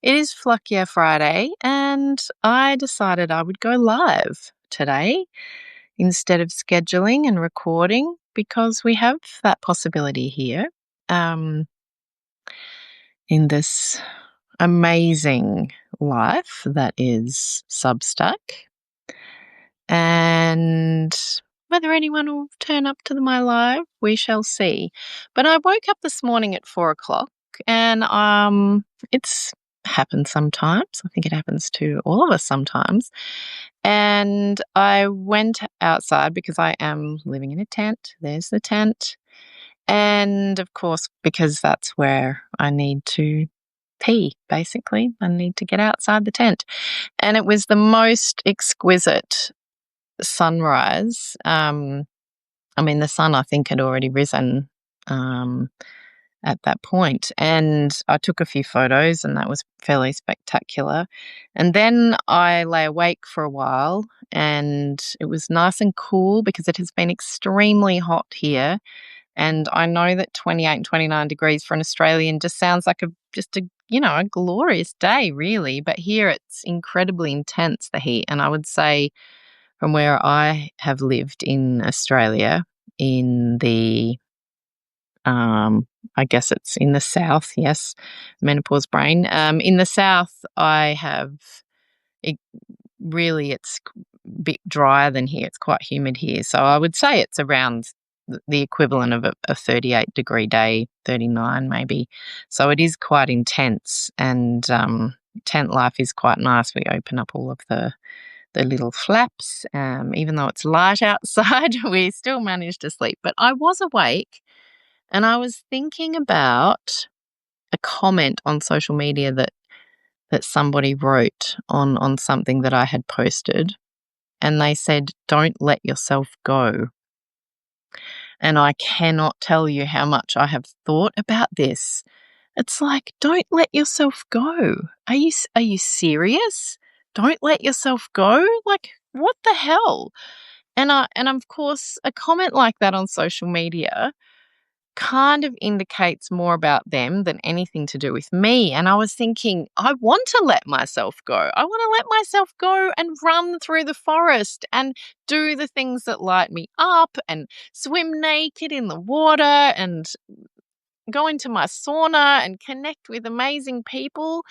It is Fluck Friday, and I decided I would go live today instead of scheduling and recording because we have that possibility here in this amazing life that is Substack. And whether anyone will turn up to my live, we shall see. But I woke up this morning at 4:00 and it's happened sometimes. I think it happens to all of us sometimes. And I went outside because I am living in a tent. There's the tent. And of course, because that's where I need to pee, basically. I need to get outside the tent. And it was the most exquisite sunrise. The sun, I think, had already risen at that point, and I took a few photos, and that was fairly spectacular. And then I lay awake for a while, and it was nice and cool because it has been extremely hot here. And I know that 28 and 29 degrees for an Australian just sounds like a glorious day, really. But here it's incredibly intense, the heat. And I would say from where I have lived in Australia, in the, I guess it's in the south, yes, menopause brain. In the south, it's a bit drier than here. It's quite humid here. So I would say it's around the equivalent of a 38-degree day, 39 maybe. So it is quite intense, and tent life is quite nice. We open up all of the little flaps. Even though it's light outside, we still manage to sleep. But I was awake, and I was thinking about a comment on social media that somebody wrote on something that I had posted, and they said, "Don't let yourself go." And I cannot tell you how much I have thought about this. It's like, don't let yourself go. Are you serious? Don't let yourself go? Like, what the hell? And of course, a comment like that on social media kind of indicates more about them than anything to do with me. And I was thinking, I want to let myself go. I want to let myself go and run through the forest and do the things that light me up and swim naked in the water and go into my sauna and connect with amazing people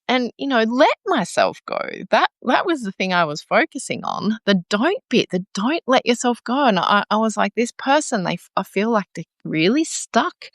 and, let myself go. That was the thing I was focusing on, the don't bit, the don't let yourself go. And I was like, this person, I feel like they're really stuck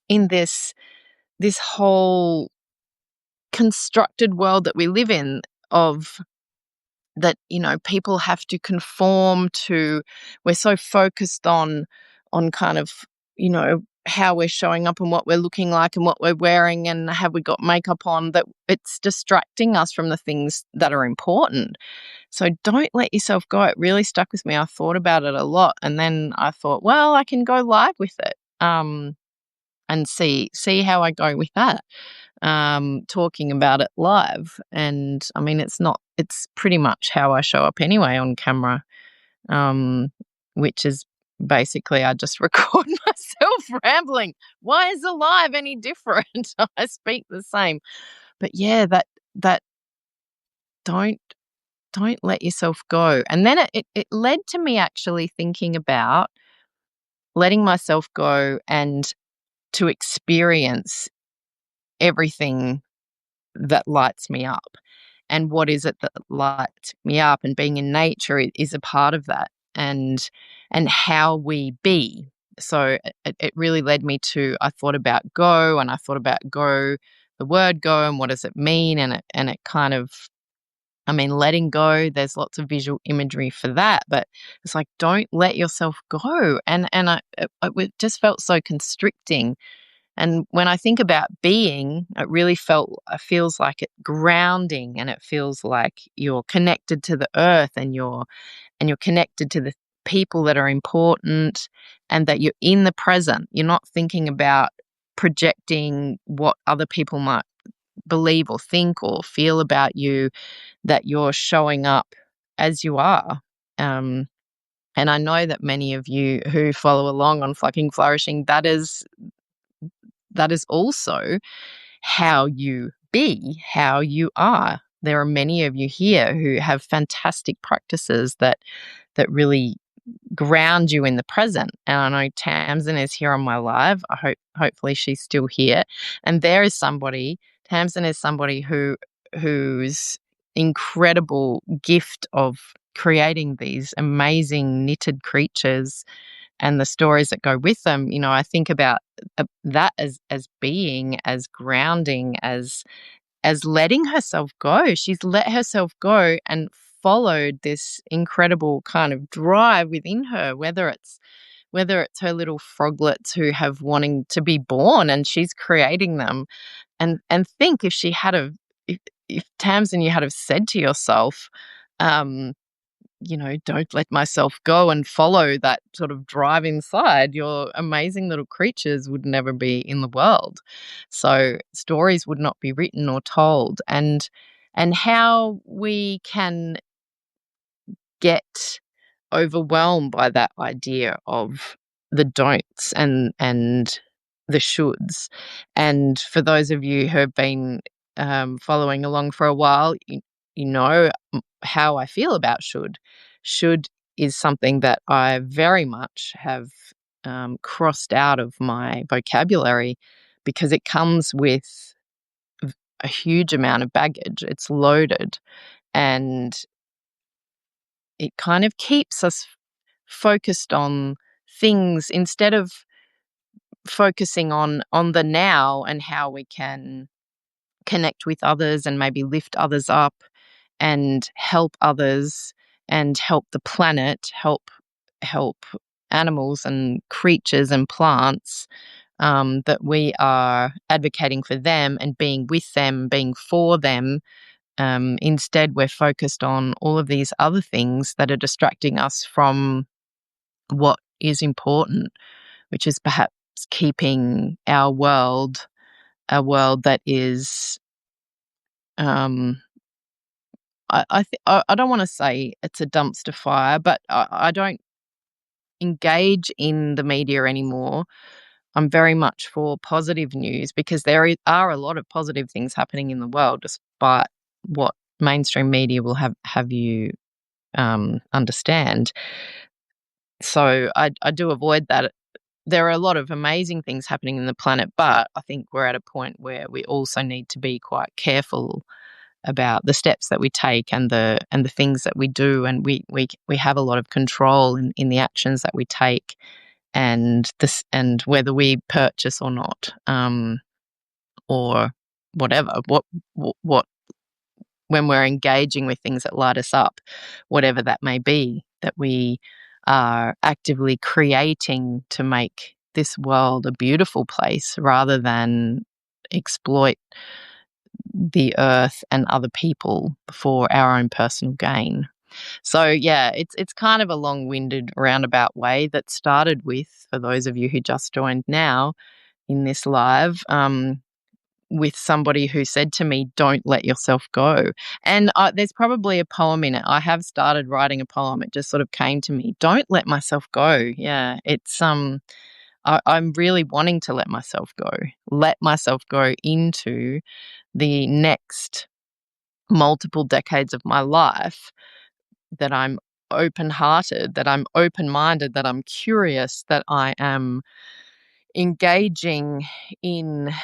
in this whole constructed world that we live in of that, people have to conform to. We're so focused on kind of, how we're showing up and what we're looking like and what we're wearing and have we got makeup on, that it's distracting us from the things that are important. So don't let yourself go. It really stuck with me. I thought about it a lot, and then I thought, well, I can go live with it and see how I go with that. Talking about it live. And it's pretty much how I show up anyway on camera, which is basically I just record myself rambling. Why is a live any different? I speak the same. But yeah, that don't let yourself go. And then it led to me actually thinking about letting myself go and to experience everything that lights me up. And what is it that lights me up? And being in nature is a part of that, and how we be. So it really led me to, I thought about go, and I thought about go, the word go, and what does it mean? And it kind of, letting go, there's lots of visual imagery for that, but it's like, don't let yourself go. And it just felt so constricting. And when I think about being, it really feels like it grounding, and it feels like you're connected to the earth, and you're connected to the people that are important, and that you're in the present. You're not thinking about projecting what other people might believe or think or feel about you, that you're showing up as you are. And I know that many of you who follow along on Fucking Flourishing, that is also how you be how you are. There are many of you here who have fantastic practices that really ground you in the present. And I know Tamsin is here on my live. Hopefully she's still here. And there is somebody, Tamsin is somebody whose incredible gift of creating these amazing knitted creatures and the stories that go with them. I think about that as being, as grounding, as letting herself go. She's let herself go and followed this incredible kind of drive within her, whether it's her little froglets who have wanting to be born and she's creating them. And think if she had have if Tamsin, you had have said to yourself, um, don't let myself go and follow that sort of drive inside, your amazing little creatures would never be in the world. So stories would not be written or told. And how we can get overwhelmed by that idea of the don'ts and the shoulds. And for those of you who have been following along for a while, you know how I feel about should. Should is something that I very much have crossed out of my vocabulary because it comes with a huge amount of baggage. It's loaded, and it kind of keeps us focused on things instead of focusing on the now and how we can connect with others and maybe lift others up and help others and help the planet, help animals and creatures and plants, that we are advocating for them and being with them, being for them. Instead, we're focused on all of these other things that are distracting us from what is important, which is perhaps keeping our world a world that is, I don't want to say it's a dumpster fire, but I don't engage in the media anymore. I'm very much for positive news because are a lot of positive things happening in the world, despite what mainstream media will have you understand. So I do avoid that. There are a lot of amazing things happening in the planet, but I think we're at a point where we also need to be quite careful about the steps that we take and the things that we do, and we have a lot of control in the actions that we take and whether we purchase or not, or whatever what when we're engaging with things that light us up, whatever that may be, that we are actively creating to make this world a beautiful place rather than exploit the earth and other people for our own personal gain. So yeah, it's kind of a long-winded roundabout way that started with, for those of you who just joined now in this live, with somebody who said to me, "Don't let yourself go." And there's probably a poem in it. I have started writing a poem. It just sort of came to me. Don't let myself go. Yeah, it's I'm really wanting to let myself go into the next multiple decades of my life, that I'm open-hearted, that I'm open-minded, that I'm curious, that I am engaging in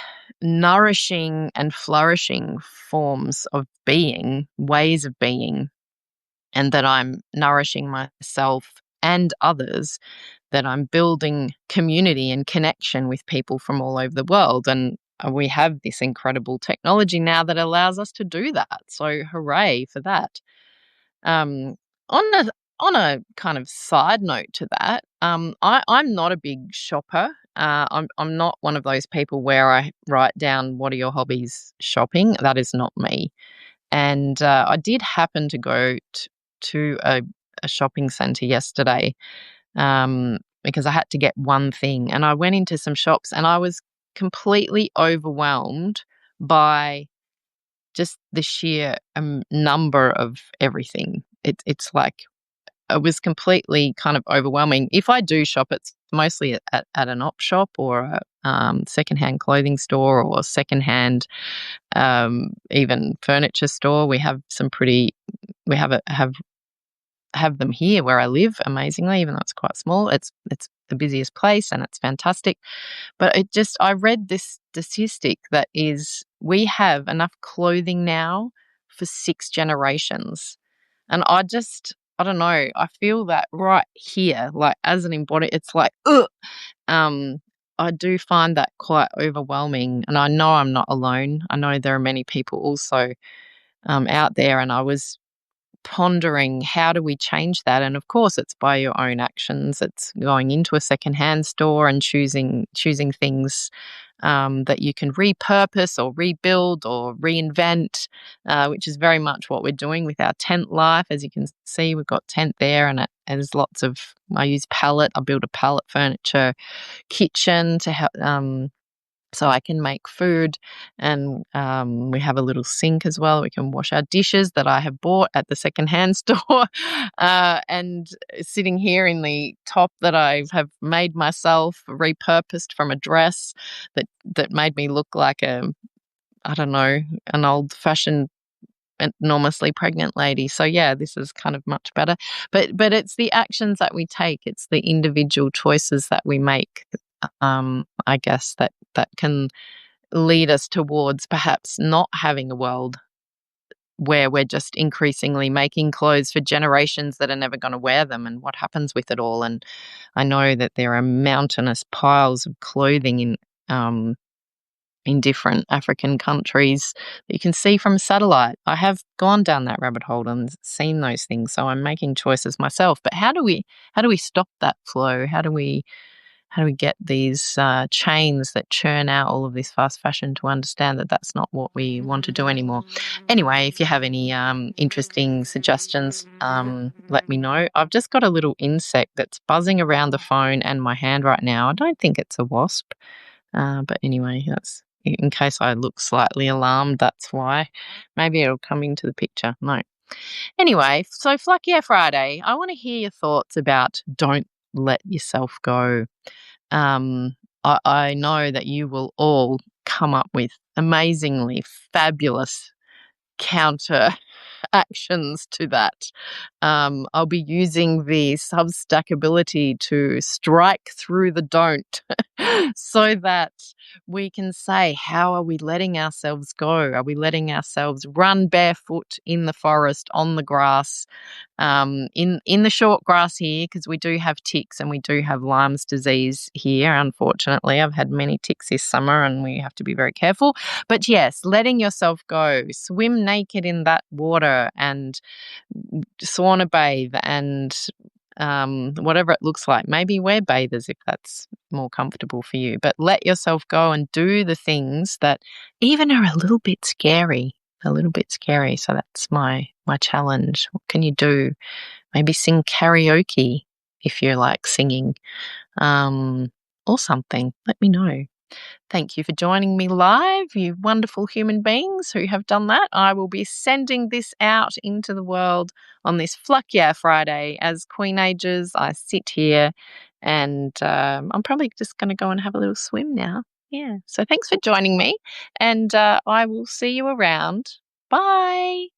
nourishing and flourishing forms of being, ways of being, and that I'm nourishing myself and others, that I'm building community and connection with people from all over the world. And we have this incredible technology now that allows us to do that. So hooray for that. Um, on a kind of side note to that, I'm not a big shopper. I'm not one of those people where I write down what are your hobbies shopping. That is not me. And I did happen to go to a shopping centre yesterday, because I had to get one thing, and I went into some shops and I was completely overwhelmed by just the sheer number of everything. It's like it was completely kind of overwhelming. If I do shop, it's mostly at an op shop or secondhand clothing store or secondhand even furniture store. We have some pretty. We have them here where I live. Amazingly, even though it's quite small, it's the busiest place and it's fantastic. But I read this statistic that is we have enough clothing now for 6 generations. And I don't know, I feel that right here, like as an embody, it's like, ugh. Um, I do find that quite overwhelming. And I know I'm not alone. I know there are many people also out there. And I was pondering how do we change that, and of course it's by your own actions. It's going into a secondhand store and choosing things that you can repurpose or rebuild or reinvent, which is very much what we're doing with our tent life. As you can see, we've got tent there, and there's lots of, I use pallet, I build a pallet furniture kitchen to help so I can make food, and we have a little sink as well. We can wash our dishes that I have bought at the secondhand store, and sitting here in the top that I have made myself, repurposed from a dress that made me look like I don't know, an old-fashioned enormously pregnant lady. So yeah, this is kind of much better. But it's the actions that we take. It's the individual choices that we make. I guess that can lead us towards perhaps not having a world where we're just increasingly making clothes for generations that are never going to wear them, and what happens with it all. And I know that there are mountainous piles of clothing in different African countries that you can see from satellite. I have gone down that rabbit hole and seen those things, so I'm making choices myself. But how do we stop that flow? How do we get these chains that churn out all of this fast fashion to understand that that's not what we want to do anymore? Anyway, if you have any interesting suggestions, let me know. I've just got a little insect that's buzzing around the phone and my hand right now. I don't think it's a wasp. But anyway, that's in case I look slightly alarmed, that's why. Maybe it'll come into the picture. No. Anyway, so Fluck Yeah Friday, I want to hear your thoughts about don't let yourself go. I know that you will all come up with amazingly fabulous counter actions to that. I'll be using the Substack ability to strike through the don't so that we can say, how are we letting ourselves go? Are we letting ourselves run barefoot in the forest, on the grass, in the short grass here, because we do have ticks and we do have Lyme's disease here, unfortunately. I've had many ticks this summer and we have to be very careful. But yes, letting yourself go, swim naked in that water and sauna bathe and whatever it looks like. Maybe wear bathers if that's more comfortable for you. But let yourself go and do the things that even are a little bit scary. So that's my challenge. What can you do? Maybe sing karaoke if you like singing, or something. Let me know. Thank you for joining me live, you wonderful human beings who have done that. I will be sending this out into the world on this Fluck Yeah Friday as Queenagers. I sit here and I'm probably just going to go and have a little swim now. Yeah. So thanks for joining me, and I will see you around. Bye.